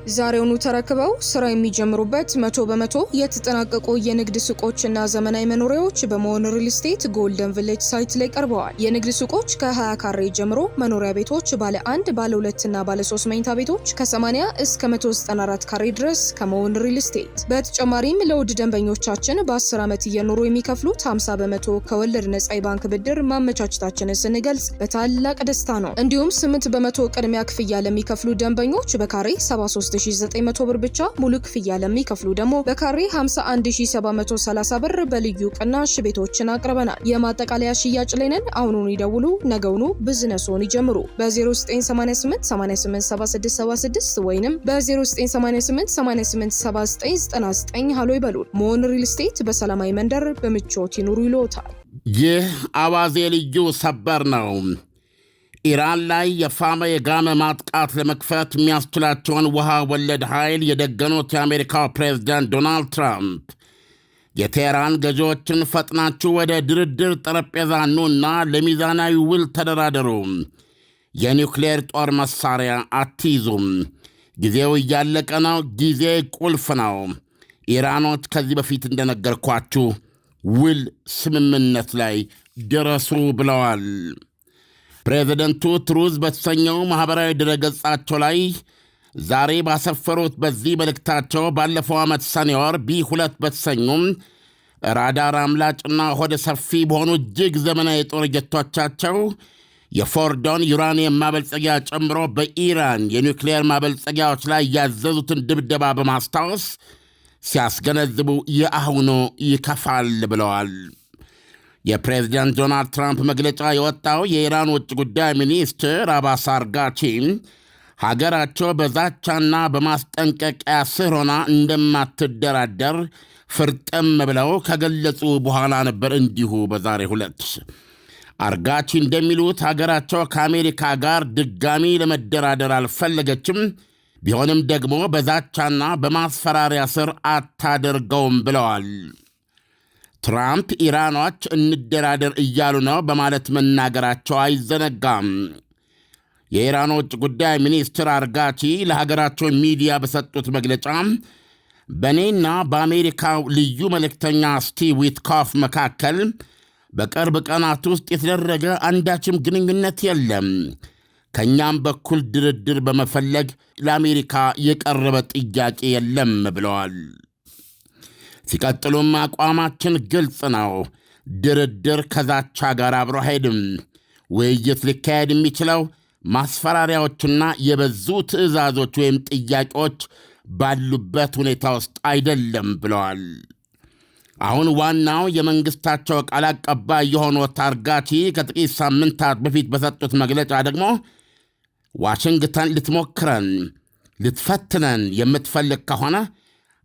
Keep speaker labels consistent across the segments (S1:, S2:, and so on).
S1: ዛሬውኑ ተረክበው ስራ የሚጀምሩበት 100% የተጠናቀቁ የንግድ ሱቆችና ዘመናዊ መኖሪያዎች በመሆን ሪል ስቴት ጎልደን ቪሌጅ ሳይት ላይ ቀርበዋል። የንግድ ሱቆች ከ20 ካሬ ጀምሮ፣ መኖሪያ ቤቶች ባለ 1፣ ባለ 2 እና ባለ 3 መኝታ ቤቶች ከ80 እስከ 194 ካሬ ድረስ ከመሆን ሪል ስቴት። በተጨማሪም ለውድ ደንበኞቻችን በ10 ዓመት እየኖሩ የሚከፍሉት 50% ከወለድ ነጻ የባንክ ብድር ማመቻቸታችንን ስንገልጽ በታላቅ ደስታ ነው። እንዲሁም 8% ቅድሚያ ክፍያ ለሚከፍሉ ደንበኞች በካሬ 73900 ብር ብቻ፣ ሙሉ ክፍያ ለሚከፍሉ ደግሞ በካሬ 51730 ብር በልዩ ቅናሽ ቤቶችን አቅርበናል። የማጠቃለያ ሽያጭ ላይ ነን። አሁኑኑ ይደውሉ፣ ነገውኑ ቢዝነስዎን ይጀምሩ። በ0988 887676 ወይንም በ0988 887999 ሃሎ ይበሉን። መሆን ሪል ስቴት በሰላማዊ መንደር በምቾት ይኑሩ ይሎታል።
S2: ይህ አዋዜ ልዩ ሰበር ነው። ኢራን ላይ የፋመ የጋመ ማጥቃት ለመክፈት የሚያስችላቸውን ውሃ ወለድ ኃይል የደገኑት የአሜሪካው ፕሬዝዳንት ዶናልድ ትራምፕ የቴህራን ገዢዎችን ፈጥናችሁ ወደ ድርድር ጠረጴዛ ኑና ለሚዛናዊ ውል ተደራደሩ፣ የኒውክሌር ጦር መሳሪያ አትይዙም፣ ጊዜው እያለቀ ነው፣ ጊዜ ቁልፍ ነው፣ ኢራኖች ከዚህ በፊት እንደነገርኳችሁ ውል ስምምነት ላይ ደረሱ ብለዋል። ፕሬዚደንቱ ትሩዝ በተሰኘው ማኅበራዊ ድረገጻቸው ላይ ዛሬ ባሰፈሩት በዚህ መልእክታቸው ባለፈው ዓመት ሰኔ ወር ቢ2 በተሰኙም ራዳር አምላጭና ሆደ ሰፊ በሆኑ እጅግ ዘመናዊ የጦር ጀቶቻቸው የፎርዶን ዩራኒየም ማበልጸጊያ ጨምሮ በኢራን የኒውክሌር ማበልጸጊያዎች ላይ ያዘዙትን ድብደባ በማስታወስ ሲያስገነዝቡ የአሁኑ ይከፋል ብለዋል። የፕሬዝዳንት ዶናልድ ትራምፕ መግለጫ የወጣው የኢራን ውጭ ጉዳይ ሚኒስትር አባስ አርጋቺ ሀገራቸው በዛቻና በማስጠንቀቂያ ስር ሆና እንደማትደራደር ፍርጥም ብለው ከገለጹ በኋላ ነበር። እንዲሁ በዛሬው ዕለት አርጋቺ እንደሚሉት ሀገራቸው ከአሜሪካ ጋር ድጋሚ ለመደራደር አልፈለገችም፣ ቢሆንም ደግሞ በዛቻና በማስፈራሪያ ስር አታደርገውም ብለዋል። ትራምፕ ኢራኖች እንደራደር እያሉ ነው በማለት መናገራቸው አይዘነጋም። የኢራን ውጭ ጉዳይ ሚኒስትር አርጋቺ ለሀገራቸው ሚዲያ በሰጡት መግለጫ በእኔና በአሜሪካው ልዩ መልእክተኛ ስቲቭ ዊትኮፍ መካከል በቅርብ ቀናት ውስጥ የተደረገ አንዳችም ግንኙነት የለም፣ ከእኛም በኩል ድርድር በመፈለግ ለአሜሪካ የቀረበ ጥያቄ የለም ብለዋል። ሲቀጥሉም አቋማችን ግልጽ ነው፣ ድርድር ከዛቻ ጋር አብሮ አይሄድም፣ ውይይት ሊካሄድ የሚችለው ማስፈራሪያዎችና የበዙ ትዕዛዞች ወይም ጥያቄዎች ባሉበት ሁኔታ ውስጥ አይደለም ብለዋል። አሁን ዋናው የመንግሥታቸው ቃል አቀባይ የሆኑት አርጋቺ ከጥቂት ሳምንታት በፊት በሰጡት መግለጫ ደግሞ ዋሽንግተን ልትሞክረን፣ ልትፈትነን የምትፈልግ ከሆነ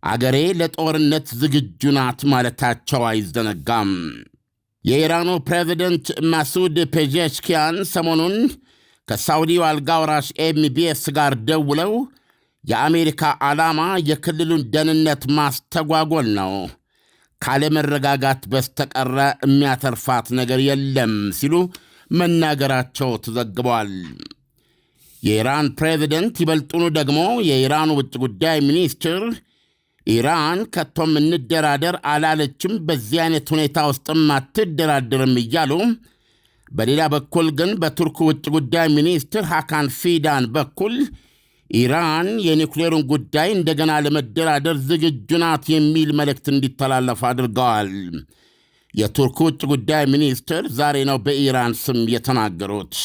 S2: አገሬ ለጦርነት ዝግጁ ናት ማለታቸው አይዘነጋም። የኢራኑ ፕሬዚደንት ማሱድ ፔዜሽኪያን ሰሞኑን ከሳውዲው አልጋውራሽ ኤምቢኤስ ጋር ደውለው የአሜሪካ ዓላማ የክልሉን ደህንነት ማስተጓጎል ነው፣ ካለመረጋጋት በስተቀረ የሚያተርፋት ነገር የለም ሲሉ መናገራቸው ተዘግቧል። የኢራን ፕሬዚደንት ይበልጡኑ ደግሞ የኢራኑ ውጭ ጉዳይ ሚኒስትር ኢራን ከቶም እንደራደር አላለችም፣ በዚህ አይነት ሁኔታ ውስጥም አትደራደርም እያሉ፣ በሌላ በኩል ግን በቱርክ ውጭ ጉዳይ ሚኒስትር ሃካን ፊዳን በኩል ኢራን የኒውክሌሩን ጉዳይ እንደገና ለመደራደር ዝግጁ ናት የሚል መልእክት እንዲተላለፍ አድርገዋል። የቱርክ ውጭ ጉዳይ ሚኒስትር ዛሬ ነው በኢራን ስም የተናገሩት።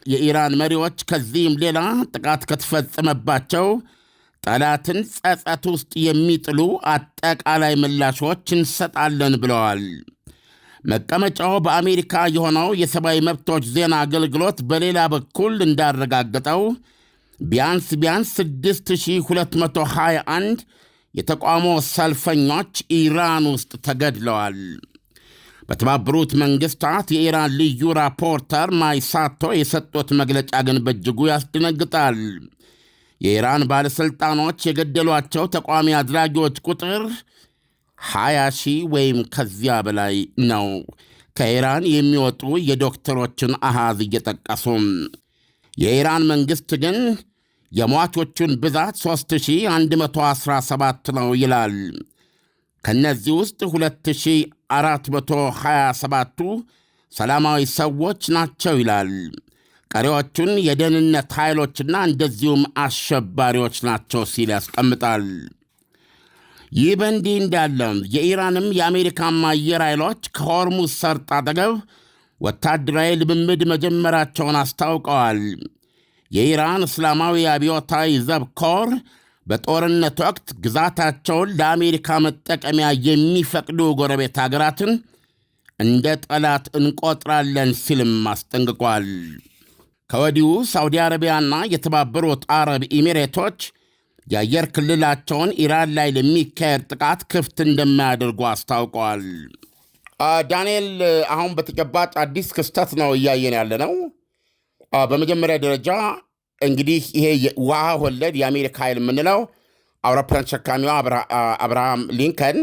S2: የኢራን መሪዎች ከዚህም ሌላ ጥቃት ከተፈጸመባቸው ጠላትን ጸጸት ውስጥ የሚጥሉ አጠቃላይ ምላሾች እንሰጣለን ብለዋል። መቀመጫው በአሜሪካ የሆነው የሰብአዊ መብቶች ዜና አገልግሎት በሌላ በኩል እንዳረጋገጠው ቢያንስ 6221 የተቃውሞ ሰልፈኞች ኢራን ውስጥ ተገድለዋል። በተባበሩት መንግሥታት የኢራን ልዩ ራፖርተር ማይሳቶ የሰጡት መግለጫ ግን በእጅጉ ያስደነግጣል። የኢራን ባለሥልጣኖች የገደሏቸው ተቃዋሚ አድራጊዎች ቁጥር 20,000 ወይም ከዚያ በላይ ነው። ከኢራን የሚወጡ የዶክተሮችን አሃዝ እየጠቀሱ የኢራን መንግሥት ግን የሟቾቹን ብዛት 3117 ነው ይላል። ከእነዚህ ውስጥ 2427ቱ ሰላማዊ ሰዎች ናቸው ይላል። ቀሪዎቹን የደህንነት ኃይሎችና እንደዚሁም አሸባሪዎች ናቸው ሲል ያስቀምጣል። ይህ በእንዲህ እንዳለ የኢራንም የአሜሪካም አየር ኃይሎች ከሆርሙዝ ሰርጥ አጠገብ ወታደራዊ ልምምድ መጀመራቸውን አስታውቀዋል። የኢራን እስላማዊ አብዮታዊ ዘብ ኮር በጦርነት ወቅት ግዛታቸውን ለአሜሪካ መጠቀሚያ የሚፈቅዱ ጎረቤት አገራትን እንደ ጠላት እንቆጥራለን ሲልም አስጠንቅቋል። ከወዲሁ ሳውዲ አረቢያና የተባበሩት አረብ ኤሚሬቶች የአየር ክልላቸውን ኢራን ላይ ለሚካሄድ ጥቃት ክፍት እንደማያደርጉ አስታውቀዋል። ዳንኤል፣ አሁን በተጨባጭ አዲስ ክስተት ነው እያየን ያለ ነው። በመጀመሪያ ደረጃ እንግዲህ ይሄ ውሃ ወለድ የአሜሪካ ኃይል የምንለው አውሮፕላን ተሸካሚዋ አብርሃም ሊንከን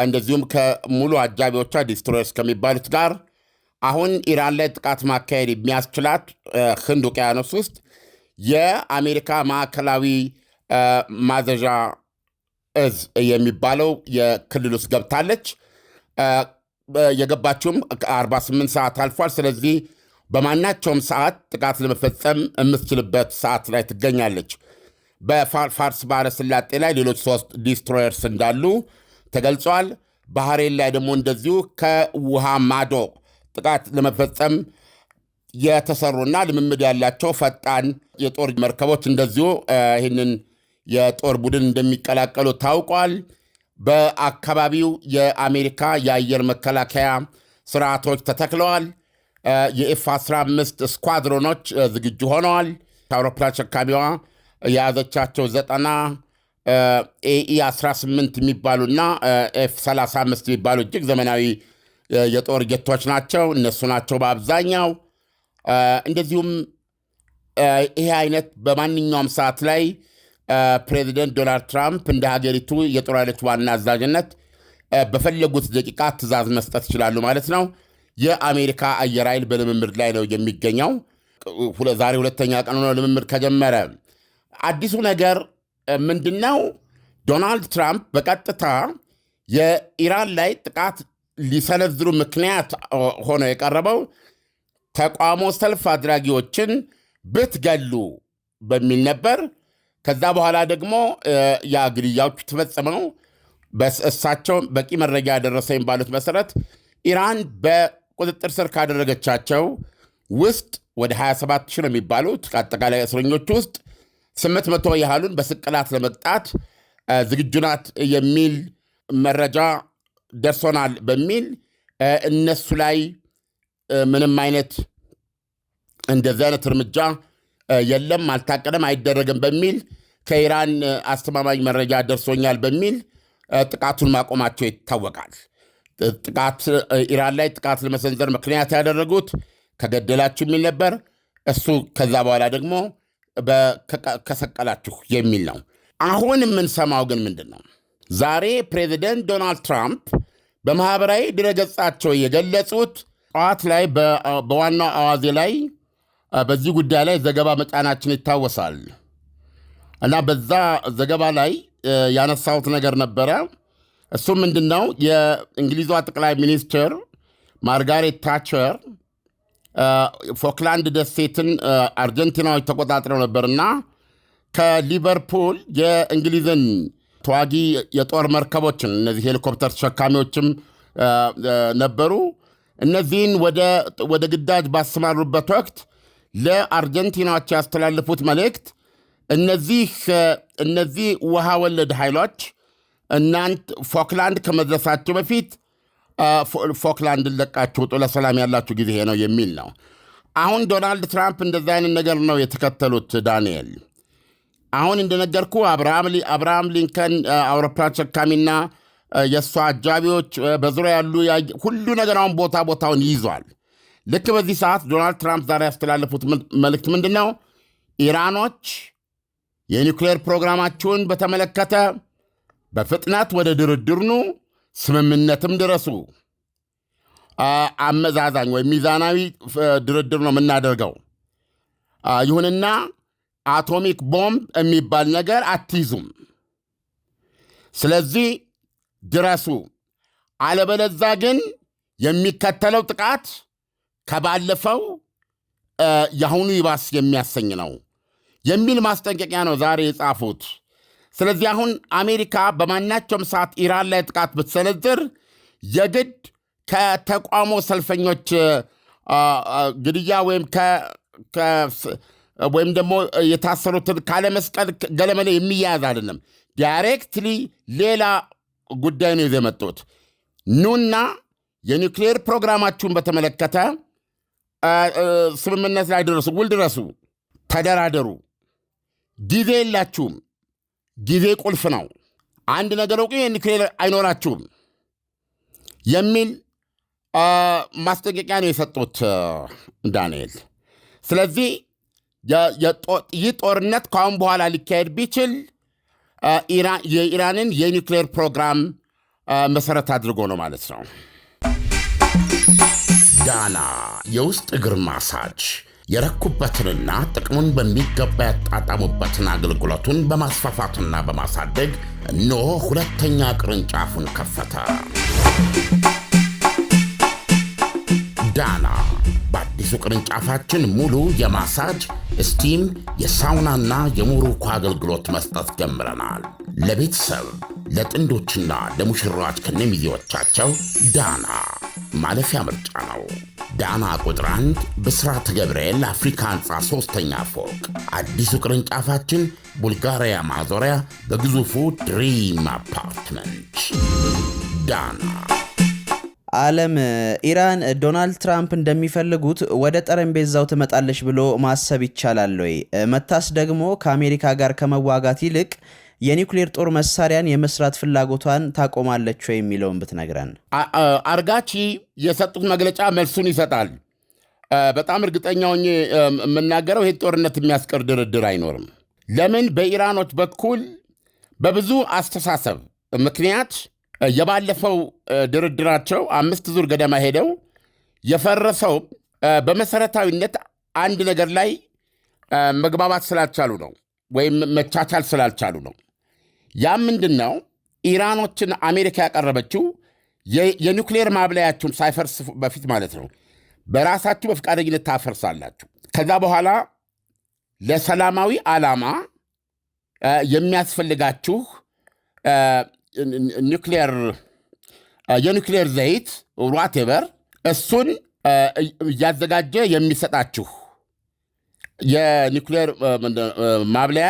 S2: እንደዚሁም ከሙሉ አጃቢዎቿ ዲስትሮየርስ ከሚባሉት ጋር አሁን ኢራን ላይ ጥቃት ማካሄድ የሚያስችላት ህንድ ውቅያኖስ ውስጥ የአሜሪካ ማዕከላዊ ማዘዣ እዝ የሚባለው የክልል ውስጥ ገብታለች። የገባችውም 48 ሰዓት አልፏል። ስለዚህ በማናቸውም ሰዓት ጥቃት ለመፈጸም የምትችልበት ሰዓት ላይ ትገኛለች። በፋርስ ባሕረ ሰላጤ ላይ ሌሎች 3 ዲስትሮየርስ እንዳሉ ተገልጿል። ባህሬን ላይ ደግሞ እንደዚሁ ከውሃ ማዶ ጥቃት ለመፈጸም የተሰሩና ልምምድ ያላቸው ፈጣን የጦር መርከቦች እንደዚሁ ይህንን የጦር ቡድን እንደሚቀላቀሉ ታውቋል። በአካባቢው የአሜሪካ የአየር መከላከያ ስርዓቶች ተተክለዋል። የኤፍ-15 ስኳድሮኖች ዝግጁ ሆነዋል። አውሮፕላን ተሸካሚዋ የያዘቻቸው 90 ኤኢ-18 የሚባሉና ኤፍ-35 የሚባሉ እጅግ ዘመናዊ የጦር ጀቶች ናቸው። እነሱ ናቸው በአብዛኛው። እንደዚሁም ይሄ አይነት በማንኛውም ሰዓት ላይ ፕሬዚደንት ዶናልድ ትራምፕ እንደ ሀገሪቱ የጦር ኃይሎች ዋና አዛዥነት በፈለጉት ደቂቃ ትዕዛዝ መስጠት ይችላሉ ማለት ነው። የአሜሪካ አየር ኃይል በልምምድ ላይ ነው የሚገኘው። ዛሬ ሁለተኛ ቀኑ ነው ልምምድ ከጀመረ። አዲሱ ነገር ምንድን ነው? ዶናልድ ትራምፕ በቀጥታ የኢራን ላይ ጥቃት ሊሰነዝሩ ምክንያት ሆኖ የቀረበው ተቃውሞ ሰልፍ አድራጊዎችን ብትገሉ በሚል ነበር። ከዛ በኋላ ደግሞ ያ ግድያዎቹ ተፈጸመው እሳቸው በቂ መረጃ ያደረሰኝ ባሉት መሰረት ኢራን በቁጥጥር ስር ካደረገቻቸው ውስጥ ወደ 27 ሺህ ነው የሚባሉት አጠቃላይ እስረኞች ውስጥ 800 ያህሉን በስቅላት ለመቅጣት ዝግጁ ናት የሚል መረጃ ደርሶናል በሚል እነሱ ላይ ምንም አይነት እንደዚህ አይነት እርምጃ የለም፣ አልታቀደም፣ አይደረግም በሚል ከኢራን አስተማማኝ መረጃ ደርሶኛል በሚል ጥቃቱን ማቆማቸው ይታወቃል። ኢራን ላይ ጥቃት ለመሰንዘር ምክንያት ያደረጉት ከገደላችሁ የሚል ነበር። እሱ ከዛ በኋላ ደግሞ ከሰቀላችሁ የሚል ነው። አሁን የምንሰማው ግን ምንድን ነው? ዛሬ ፕሬዚደንት ዶናልድ ትራምፕ በማኅበራዊ ድረገጻቸው የገለጹት ጠዋት ላይ በዋናው አዋዜ ላይ በዚህ ጉዳይ ላይ ዘገባ መጫናችን ይታወሳል እና በዛ ዘገባ ላይ ያነሳሁት ነገር ነበረ። እሱም ምንድን ነው? የእንግሊዟ ጠቅላይ ሚኒስትር ማርጋሬት ታቸር ፎክላንድ ደሴትን አርጀንቲናዎች ተቆጣጥረው ነበርና ከሊቨርፑል የእንግሊዝን ተዋጊ የጦር መርከቦችን እነዚህ ሄሊኮፕተር ተሸካሚዎችም ነበሩ። እነዚህን ወደ ግዳጅ ባሰማሩበት ወቅት ለአርጀንቲናዎች ያስተላለፉት መልእክት እነዚህ ውሃ ወለድ ኃይሎች እናንት ፎክላንድ ከመድረሳቸው በፊት ፎክላንድ ለቃችሁ ውጡ፣ ለሰላም ያላችሁ ጊዜ ነው የሚል ነው። አሁን ዶናልድ ትራምፕ እንደዚህ አይነት ነገር ነው የተከተሉት። ዳንኤል፣ አሁን እንደነገርኩ አብርሃም ሊንከን አውሮፕላን ተሸካሚና የእሱ አጃቢዎች በዙሪያ ያሉ ሁሉ ነገር አሁን ቦታውን ይይዟል። ልክ በዚህ ሰዓት ዶናልድ ትራምፕ ዛሬ ያስተላለፉት መልእክት ምንድን ነው? ኢራኖች የኒውክሌር ፕሮግራማቸውን በተመለከተ በፍጥነት ወደ ድርድር ኑ፣ ስምምነትም ድረሱ። አመዛዛኝ ወይም ሚዛናዊ ድርድር ነው የምናደርገው። ይሁንና አቶሚክ ቦምብ የሚባል ነገር አትይዙም። ስለዚህ ድረሱ፣ አለበለዛ ግን የሚከተለው ጥቃት ከባለፈው የአሁኑ ይባስ የሚያሰኝ ነው የሚል ማስጠንቀቂያ ነው ዛሬ የጻፉት። ስለዚህ አሁን አሜሪካ በማናቸውም ሰዓት ኢራን ላይ ጥቃት ብትሰነዝር የግድ ከተቃውሞ ሰልፈኞች ግድያ ወይም ደግሞ የታሰሩትን ካለመስቀል ገለመለ የሚያያዝ አይደለም። ዳይሬክትሊ ሌላ ጉዳይ ነው የመጡት። ኑና የኒውክሌር ፕሮግራማችሁን በተመለከተ ስምምነት ላይ ድረሱ፣ ውል ድረሱ፣ ተደራደሩ። ጊዜ የላችሁም። ጊዜ ቁልፍ ነው። አንድ ነገር እውቁ፣ የኒውክሌር አይኖራችሁም የሚል ማስጠንቀቂያ ነው የሰጡት ዳንኤል። ስለዚህ ይህ ጦርነት ከአሁን በኋላ ሊካሄድ ቢችል የኢራንን የኒውክሌር ፕሮግራም መሰረት አድርጎ ነው ማለት ነው። ዳና የውስጥ እግር ማሳጅ የረኩበትንና ጥቅሙን በሚገባ ያጣጣሙበትን አገልግሎቱን በማስፋፋትና በማሳደግ እነሆ ሁለተኛ ቅርንጫፉን ከፈተ። ዳና በአዲሱ ቅርንጫፋችን ሙሉ የማሳጅ ስቲም፣ የሳውናና የሞሮኮ አገልግሎት መስጠት ጀምረናል። ለቤተሰብ ለጥንዶችና ለሙሽራዎች ከነሚዜዎቻቸው ዳና ማለፊያ ምርጫ ነው። ዳና ቁጥር 1 ብስራተ ገብርኤል አፍሪካ ህንፃ 3ኛ ፎቅ። አዲሱ ቅርንጫፋችን ቡልጋሪያ ማዞሪያ በግዙፉ ድሪም አፓርትመንት። ዳና።
S3: ዓለም ኢራን ዶናልድ ትራምፕ እንደሚፈልጉት ወደ ጠረጴዛው ትመጣለች ብሎ ማሰብ ይቻላል ወይ? መታስ ደግሞ ከአሜሪካ ጋር ከመዋጋት ይልቅ የኒውክሌር ጦር መሳሪያን የመስራት ፍላጎቷን ታቆማለች ወይ የሚለውን ብትነግረን።
S2: አርጋቺ የሰጡት መግለጫ መልሱን ይሰጣል። በጣም እርግጠኛ ሆኜ የምናገረው ይህ ጦርነት የሚያስቀር ድርድር አይኖርም። ለምን? በኢራኖች በኩል በብዙ አስተሳሰብ ምክንያት የባለፈው ድርድራቸው 5 ዙር ገደማ ሄደው የፈረሰው በመሰረታዊነት አንድ ነገር ላይ መግባባት ስላልቻሉ ነው፣ ወይም መቻቻል ስላልቻሉ ነው። ያም ምንድን ነው? ኢራኖችን አሜሪካ ያቀረበችው የኒውክሌር ማብለያችሁን ሳይፈርስ በፊት ማለት ነው፣ በራሳችሁ በፈቃደኝነት ታፈርሳላችሁ። ከዛ በኋላ ለሰላማዊ ዓላማ የሚያስፈልጋችሁ የኒውክሌር ዘይት ዋቴቨር እሱን እያዘጋጀ የሚሰጣችሁ የኒውክሌር ማብለያ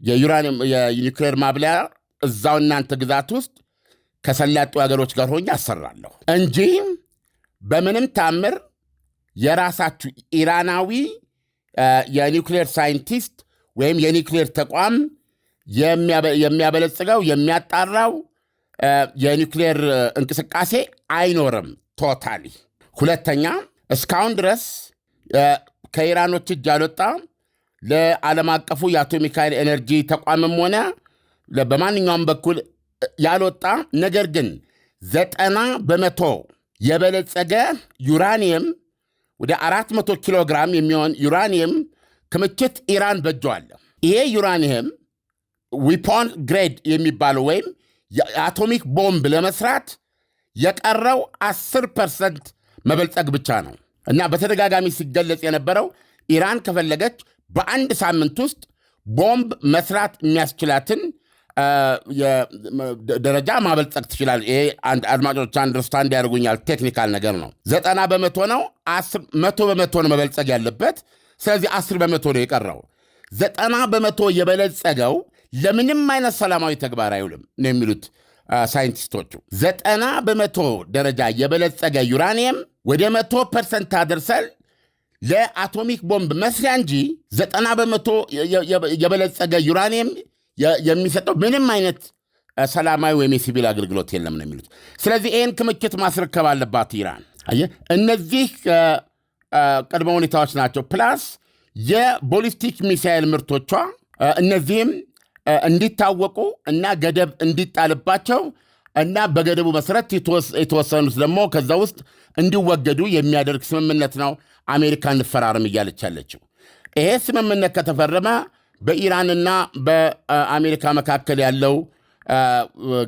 S2: የኒውክሌር ማብለያ እዛው እናንተ ግዛት ውስጥ ከሰላጡ ሀገሮች ጋር ሆኜ አሰራለሁ እንጂ በምንም ታምር የራሳችሁ ኢራናዊ የኒውክሌር ሳይንቲስት ወይም የኒውክሌር ተቋም የሚያበለጽገው የሚያጣራው የኒውክሌር እንቅስቃሴ አይኖርም ቶታሊ። ሁለተኛ፣ እስካሁን ድረስ ከኢራኖች እጅ ያልወጣ ለዓለም አቀፉ የአቶሚክ ኃይል ኤነርጂ ተቋምም ሆነ በማንኛውም በኩል ያልወጣ ነገር ግን 90% የበለጸገ ዩራኒየም ወደ 400 ኪሎ ግራም የሚሆን ዩራኒየም ክምችት ኢራን በጇል። ይሄ ዩራኒየም ዊፖን ግሬድ የሚባለው ወይም የአቶሚክ ቦምብ ለመስራት የቀረው 10% መበልጸግ ብቻ ነው እና በተደጋጋሚ ሲገለጽ የነበረው ኢራን ከፈለገች በአንድ ሳምንት ውስጥ ቦምብ መስራት የሚያስችላትን ደረጃ ማበልጸግ ትችላል። ይሄ አድማጮች አንደርስታንድ ያደርጉኛል፣ ቴክኒካል ነገር ነው። 90% ነው፣ 100% ነው መበልጸግ ያለበት። ስለዚህ 10% ነው የቀረው። 90% የበለጸገው ለምንም አይነት ሰላማዊ ተግባር አይውልም ነው የሚሉት ሳይንቲስቶቹ። 90% ደረጃ የበለጸገ ዩራኒየም ወደ 100% አደርሰል ለአቶሚክ ቦምብ መስሪያ እንጂ 90% የበለጸገ ዩራኒየም የሚሰጠው ምንም አይነት ሰላማዊ ወይም የሲቪል አገልግሎት የለም ነው የሚሉት። ስለዚህ ይህን ክምችት ማስረከብ አለባት ኢራን። እነዚህ ቅድመ ሁኔታዎች ናቸው። ፕላስ የቦሊስቲክ ሚሳይል ምርቶቿ እነዚህም እንዲታወቁ እና ገደብ እንዲጣልባቸው እና በገደቡ መሰረት የተወሰኑት ደግሞ ከዛ ውስጥ እንዲወገዱ የሚያደርግ ስምምነት ነው አሜሪካ እንፈራረም እያለች ያለችው። ይሄ ስምምነት ከተፈረመ በኢራንና በአሜሪካ መካከል ያለው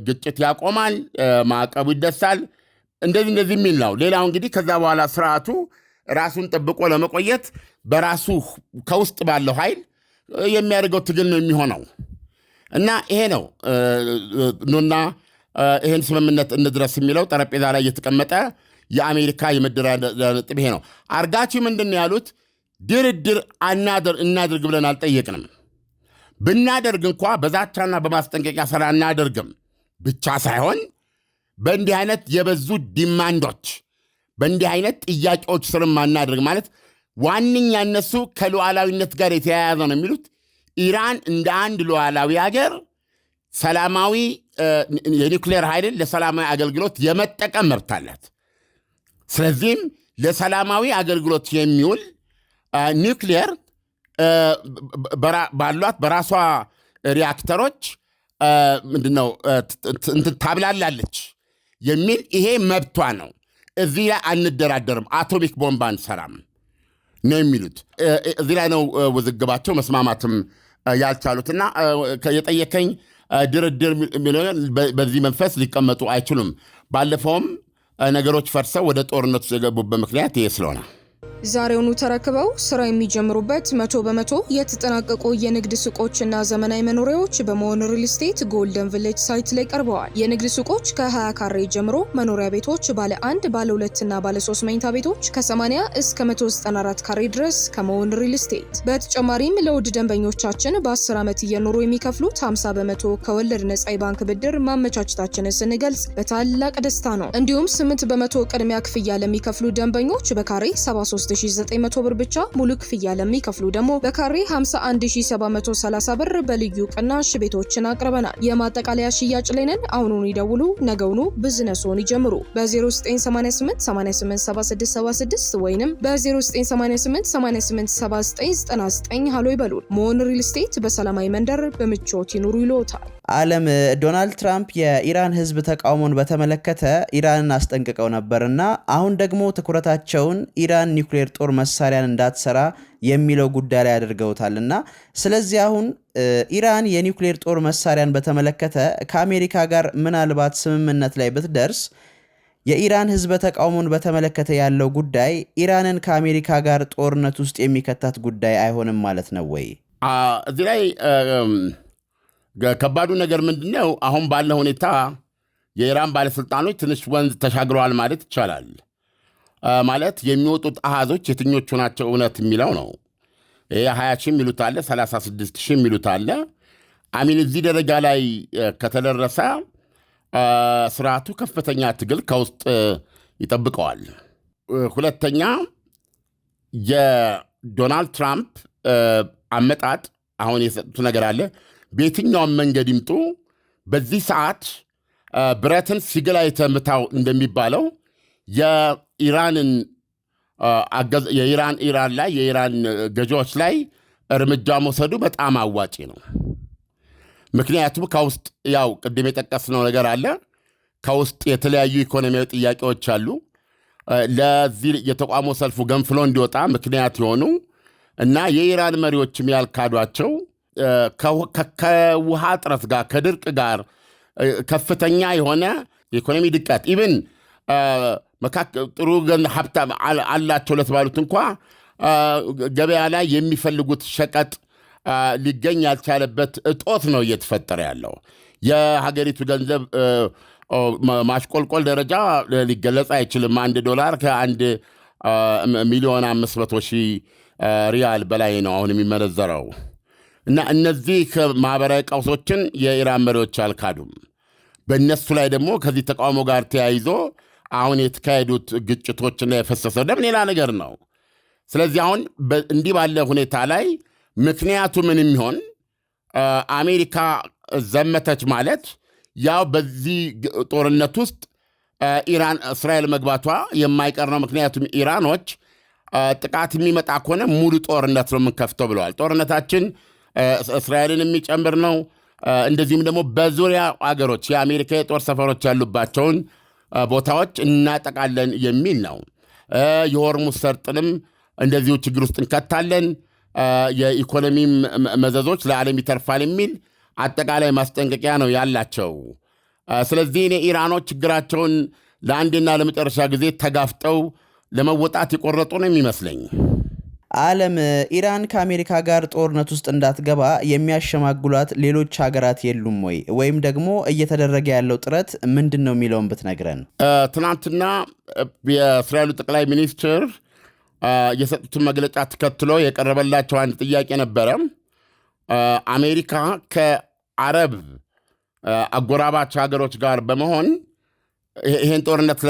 S2: ግጭት ያቆማል፣ ማዕቀቡ ይደሳል፣ እንደዚህ የሚል ነው። ሌላው እንግዲህ ከዛ በኋላ ስርዓቱ ራሱን ጠብቆ ለመቆየት በራሱ ከውስጥ ባለው ኃይል የሚያደርገው ትግል ነው የሚሆነው እና ይሄ ነው ኑና ይህን ስምምነት እንድረስ የሚለው ጠረጴዛ ላይ የተቀመጠ የአሜሪካ የመደራደሪያ ነጥብ ይሄ ነው። አርጋቺ ምንድን ነው ያሉት? ድርድር እናድርግ ብለን አልጠየቅንም። ብናደርግ እንኳ በዛቻና በማስጠንቀቂያ ስራ እናደርግም ብቻ ሳይሆን በእንዲህ አይነት የበዙ ዲማንዶች፣ በእንዲህ አይነት ጥያቄዎች ስርም አናደርግ ማለት ዋነኛ እነሱ ከሉዓላዊነት ጋር የተያያዘ ነው የሚሉት። ኢራን እንደ አንድ ሉዓላዊ ሀገር ሰላማዊ የኒውክሌር ኃይልን ለሰላማዊ አገልግሎት የመጠቀም መብት አላት። ስለዚህም ለሰላማዊ አገልግሎት የሚውል ኒውክሌር ባሏት በራሷ ሪያክተሮች ምንድነው ታብላላለች የሚል ይሄ መብቷ ነው። እዚህ ላይ አንደራደርም፣ አቶሚክ ቦምብ አንሰራም ነው የሚሉት። እዚህ ላይ ነው ውዝግባቸው፣ መስማማትም ያልቻሉትና የጠየከኝ ድርድር በዚህ መንፈስ ሊቀመጡ አይችሉም። ባለፈውም ነገሮች ፈርሰው ወደ ጦርነቱ የገቡበት ምክንያት ይሄ ስለሆነ
S1: ዛሬውኑ ተረክበው ስራ የሚጀምሩበት 100% የተጠናቀቁ የንግድ ሱቆችና ዘመናዊ መኖሪያዎች በመሆን ሪል ስቴት ጎልደን ቪሌጅ ሳይት ላይ ቀርበዋል። የንግድ ሱቆች ከ20 ካሬ ጀምሮ፣ መኖሪያ ቤቶች ባለ 1፣ ባለ 2 እና ባለ 3 መኝታ ቤቶች ከ80 እስከ 194 ካሬ ድረስ ከመሆን ሪል ስቴት። በተጨማሪም ለውድ ደንበኞቻችን በ10 ዓመት እየኖሩ የሚከፍሉት 50% ከወለድ ነጻ የባንክ ብድር ማመቻቸታችንን ስንገልጽ በታላቅ ደስታ ነው። እንዲሁም 8% ቅድሚያ ክፍያ ለሚከፍሉ ደንበኞች በካሬ 73900 ብር ብቻ፣ ሙሉ ክፍያ ለሚከፍሉ ደግሞ በካሬ 51730 ብር በልዩ ቅናሽ ቤቶችን አቅርበናል። የማጠቃለያ ሽያጭ ላይ ነን። አሁኑን ይደውሉ፣ ነገውኑ ቢዝነስዎን ይጀምሩ። በ0988 887676 ወይንም በ0988 887999 ሃሎ ይበሉ። ሞን ሪል ስቴት በሰላማዊ መንደር በምቾት ይኑሩ ይሎታል።
S3: ዓለም ዶናልድ ትራምፕ የኢራን ሕዝብ ተቃውሞን በተመለከተ ኢራንን አስጠንቅቀው ነበርና አሁን ደግሞ ትኩረታቸውን ኢራን ኒውክሌር ጦር መሳሪያን እንዳትሰራ የሚለው ጉዳይ ላይ አድርገውታልና ስለዚህ አሁን ኢራን የኒውክሌር ጦር መሳሪያን በተመለከተ ከአሜሪካ ጋር ምናልባት ስምምነት ላይ ብትደርስ የኢራን ሕዝብ ተቃውሞን በተመለከተ ያለው ጉዳይ ኢራንን ከአሜሪካ ጋር ጦርነት ውስጥ የሚከታት ጉዳይ አይሆንም ማለት ነው ወይ?
S2: እዚህ ላይ ከባዱ ነገር ምንድነው? አሁን ባለው ሁኔታ የኢራን ባለስልጣኖች ትንሽ ወንዝ ተሻግረዋል ማለት ይቻላል። ማለት የሚወጡት አሃዞች የትኞቹ ናቸው እውነት የሚለው ነው። 20 ሺህ የሚሉት አለ፣ 36 ሺህ የሚሉት አለ። አሚን እዚህ ደረጃ ላይ ከተደረሰ ስርዓቱ ከፍተኛ ትግል ከውስጥ ይጠብቀዋል። ሁለተኛ የዶናልድ ትራምፕ አመጣጥ አሁን የሰጡት ነገር አለ። በየትኛውም መንገድ ይምጡ በዚህ ሰዓት ብረትን ሲግል አይተህ ምታው እንደሚባለው የኢራን ላይ የኢራን ገዢዎች ላይ እርምጃ መውሰዱ በጣም አዋጪ ነው። ምክንያቱም ከውስጥ ያው ቅድም የጠቀስነው ነገር አለ። ከውስጥ የተለያዩ ኢኮኖሚያዊ ጥያቄዎች አሉ። ለዚህ የተቃውሞ ሰልፉ ገንፍሎ እንዲወጣ ምክንያት የሆኑ እና የኢራን መሪዎችም ያልካዷቸው ከውሃ እጥረት ጋር ከድርቅ ጋር ከፍተኛ የሆነ የኢኮኖሚ ድቀት ኢቨን ጥሩ ሀብት አላቸው ለተባሉት እንኳ ገበያ ላይ የሚፈልጉት ሸቀጥ ሊገኝ ያልቻለበት እጦት ነው እየተፈጠረ ያለው። የሀገሪቱ ገንዘብ ማሽቆልቆል ደረጃ ሊገለጽ አይችልም። $1 ከ1 ሚሊዮን 500 ሺህ ሪያል በላይ ነው አሁን የሚመነዘረው። እና እነዚህ ማህበራዊ ቀውሶችን የኢራን መሪዎች አልካዱም። በእነሱ ላይ ደግሞ ከዚህ ተቃውሞ ጋር ተያይዞ አሁን የተካሄዱት ግጭቶችና የፈሰሰው ደም ሌላ ነገር ነው። ስለዚህ አሁን እንዲህ ባለ ሁኔታ ላይ ምክንያቱ ምንም ይሆን አሜሪካ ዘመተች ማለት ያው በዚህ ጦርነት ውስጥ ኢራን እስራኤል መግባቷ የማይቀር ነው። ምክንያቱም ኢራኖች ጥቃት የሚመጣ ከሆነ ሙሉ ጦርነት ነው የምንከፍተው ብለዋል። ጦርነታችን እስራኤልን የሚጨምር ነው። እንደዚሁም ደግሞ በዙሪያ አገሮች የአሜሪካ የጦር ሰፈሮች ያሉባቸውን ቦታዎች እናጠቃለን የሚል ነው። የሆርሙዝ ሰርጥንም እንደዚሁ ችግር ውስጥ እንከታለን። የኢኮኖሚ መዘዞች ለዓለም ይተርፋል የሚል አጠቃላይ ማስጠንቀቂያ ነው ያላቸው። ስለዚህ እኔ ኢራኖች ችግራቸውን ለአንድና ለመጨረሻ ጊዜ ተጋፍጠው ለመወጣት የቆረጡ ነው የሚመስለኝ።
S3: ዓለም ኢራን ከአሜሪካ ጋር ጦርነት ውስጥ እንዳትገባ የሚያሸማግሏት ሌሎች ሀገራት የሉም ወይ? ወይም ደግሞ እየተደረገ ያለው ጥረት ምንድን ነው የሚለውን ብትነግረን።
S2: ትናንትና የእስራኤሉ ጠቅላይ ሚኒስትር የሰጡትን መግለጫ ተከትሎ የቀረበላቸው አንድ ጥያቄ ነበረ። አሜሪካ ከአረብ አጎራባች ሀገሮች ጋር በመሆን ይህን ጦርነት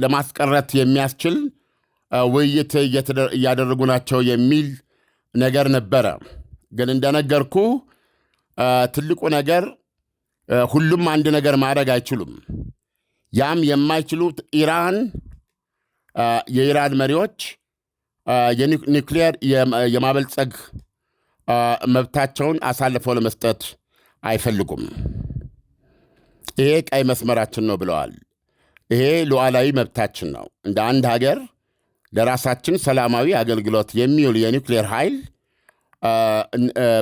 S2: ለማስቀረት የሚያስችል ውይይት እያደረጉ ናቸው የሚል ነገር ነበረ። ግን እንደነገርኩ ትልቁ ነገር ሁሉም አንድ ነገር ማድረግ አይችሉም። ያም የማይችሉት የኢራን መሪዎች የኒውክሊየር የማበልጸግ መብታቸውን አሳልፈው ለመስጠት አይፈልጉም። ይሄ ቀይ መስመራችን ነው ብለዋል። ይሄ ሉዓላዊ መብታችን ነው። እንደ አንድ ሀገር ለራሳችን ሰላማዊ አገልግሎት የሚውል የኒውክሌር ኃይል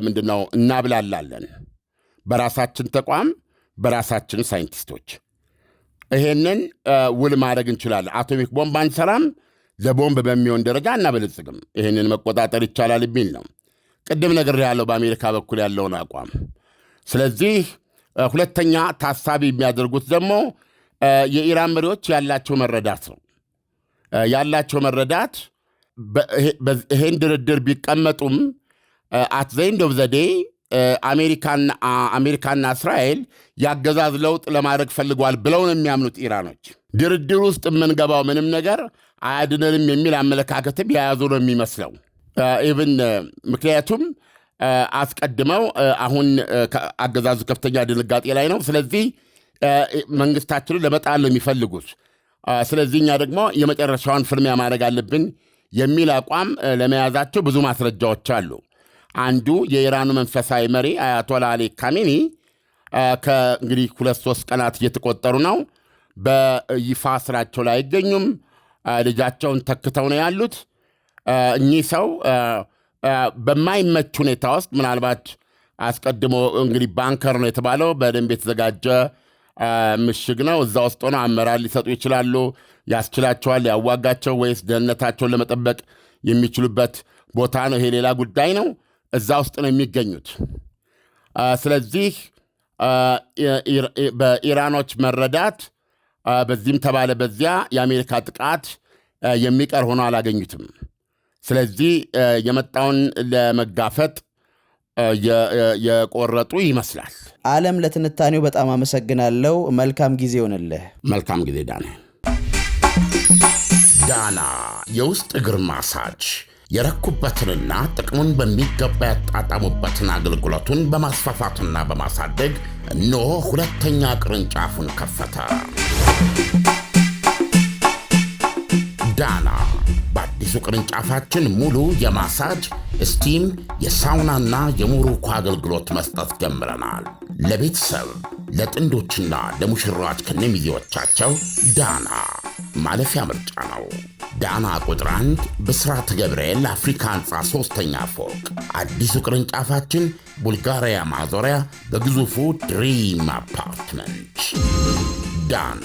S2: ምንድነው እናብላላለን፣ በራሳችን ተቋም፣ በራሳችን ሳይንቲስቶች። ይሄንን ውል ማድረግ እንችላለን። አቶሚክ ቦምብ አንሰራም፣ ለቦምብ በሚሆን ደረጃ እናበለጽግም፣ ይሄንን መቆጣጠር ይቻላል የሚል ነው። ቅድም ነግሬያለሁ በአሜሪካ በኩል ያለውን አቋም። ስለዚህ ሁለተኛ ታሳቢ የሚያደርጉት ደግሞ የኢራን መሪዎች ያላቸው መረዳት ነው። ያላቸው መረዳት ይሄን ድርድር ቢቀመጡም አት ዘ ኤንድ ኦፍ ዘ ዴይ አሜሪካና እስራኤል ያገዛዝ ለውጥ ለማድረግ ፈልጓል ብለው ነው የሚያምኑት ኢራኖች። ድርድር ውስጥ የምንገባው ምንም ነገር አያድነንም የሚል አመለካከትም የያዙ ነው የሚመስለው። ኢቭን ምክንያቱም አስቀድመው አሁን አገዛዙ ከፍተኛ ድንጋጤ ላይ ነው። ስለዚህ መንግስታችንን ለመጣል ነው የሚፈልጉት። ስለዚህ እኛ ደግሞ የመጨረሻውን ፍልሚያ ማድረግ አለብን የሚል አቋም ለመያዛቸው ብዙ ማስረጃዎች አሉ። አንዱ የኢራኑ መንፈሳዊ መሪ አያቶላ አሊ ካሜኒ ከእንግዲህ 2-3 ቀናት እየተቆጠሩ ነው፣ በይፋ ስራቸው ላይ አይገኙም። ልጃቸውን ተክተው ነው ያሉት። እኚህ ሰው በማይመች ሁኔታ ውስጥ ምናልባት አስቀድሞ እንግዲህ ባንከር ነው የተባለው፣ በደንብ የተዘጋጀ ምሽግ ነው። እዛ ውስጥ ሆነው አመራር ሊሰጡ ይችላሉ። ያስችላቸዋል ያዋጋቸው፣ ወይስ ደህንነታቸውን ለመጠበቅ የሚችሉበት ቦታ ነው? ይሄ ሌላ ጉዳይ ነው። እዛ ውስጥ ነው የሚገኙት። ስለዚህ በኢራኖች መረዳት በዚህም ተባለ በዚያ የአሜሪካ ጥቃት የሚቀር ሆኖ አላገኙትም። ስለዚህ የመጣውን ለመጋፈጥ የቆረጡ ይመስላል።
S3: ዓለም፣ ለትንታኔው በጣም አመሰግናለሁ። መልካም ጊዜ ይሆንልህ።
S2: መልካም ጊዜ ዳና። ዳና የውስጥ እግር ማሳጅ የረኩበትንና ጥቅሙን በሚገባ ያጣጣሙበትን አገልግሎቱን በማስፋፋትና በማሳደግ እነሆ ሁለተኛ ቅርንጫፉን ከፈተ። ዳና በአዲሱ ቅርንጫፋችን ሙሉ የማሳጅ ስቲም፣ የሳውናና የሞሮኮ አገልግሎት መስጠት ጀምረናል። ለቤተሰብ ለጥንዶችና ለሙሽራዎች ከነሚዜዎቻቸው ዳና ማለፊያ ምርጫ ነው። ዳና ቁጥር 1 ብስራተ ገብርኤል አፍሪካ ህንፃ 3ኛ ፎቅ። አዲሱ ቅርንጫፋችን ቡልጋሪያ ማዞሪያ በግዙፉ ድሪም አፓርትመንት። ዳና